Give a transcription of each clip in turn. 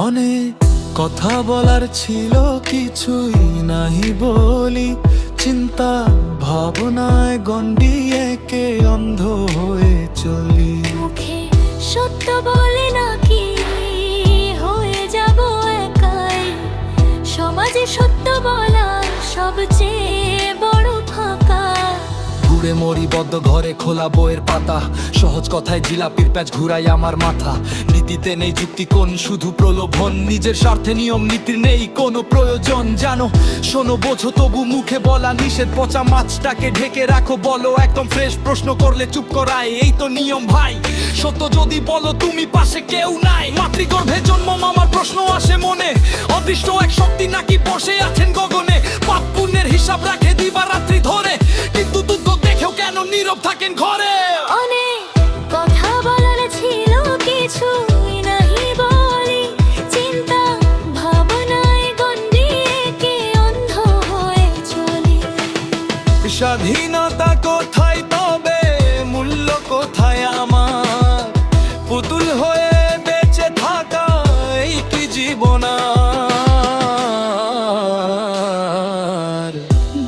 অনেক কথা বলার ছিল, কিছুই নাহি বলি। চিন্তা ভাবনায় গণ্ডি একে অন্ধ হয়ে চলি। মুখে সত্য বলে নাকি হয়ে যাব একাই। সমাজে সত্য বলা সবচেয়ে বড় ফাঁকা। ঘুরে মরি বদ্ধ ঘরে, খোলা বইয়ের পাতা। সহজ কথায় জিলাপির প্যাচ ঘুরাই আমার মাথা। নীতিতে নেই যুক্তি, কোন শুধু প্রলোভন। নিজের স্বার্থে নিয়ম নীতির নেই কোনো প্রয়োজন। জানো, শোনো, বোঝো, তবু মুখে বলা নিষেধ। পচা মাছটাকে ঢেকে রাখো, বলো একদম ফ্রেশ। প্রশ্ন করলে চুপ করায়, এই তো নিয়ম ভাই। সত্য যদি বলো তুমি, পাশে কেউ নাই। মাতৃগর্ভে জন্ম আমার প্রশ্ন আসে মনে। অদৃষ্ট এক শক্তি নাকি বসে আছেন গগনে। পাপ পুণ্যের হিসাব রাখে দিবারাত্রি ধরে, কিন্তু দুঃখ দেখেও কেন নীরব থাকেন ঘরে। অনেক কথা বলার ছিল, কিছুই নাহি বলি। চিন্তা ভাবনায় গণ্ডি একে অন্ধ হয়ে চলি। স্বাধীনতা কোথায় তবে, মূল্য কোথায় আমার? পুতুল হয়ে বেঁচে থাকা এই কি জীবন আর?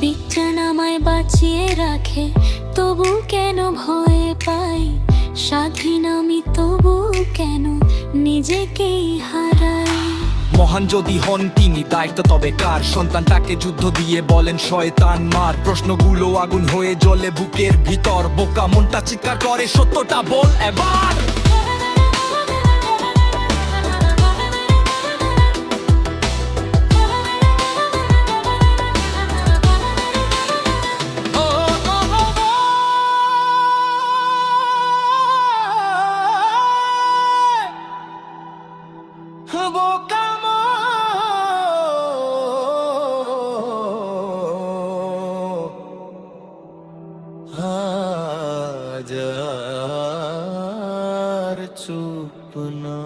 বিজ্ঞান আমায় বাঁচিয়ে রাখে, তবু কেন ভয় পাই? স্বাধীন আমি, তবু কেন নিজেকেই হারাই? মহান যদি হন তিনি, দায়িত্ব তবে কার? সন্তানটাকে যুদ্ধ দিয়ে বলেন শয়তান মার। প্রশ্নগুলো আগুন হয়ে জ্বলে বুকের ভিতর। বোকা মনটা চিৎকার করে, সত্যটা বল এবার। বোকা হাজার চুপ না।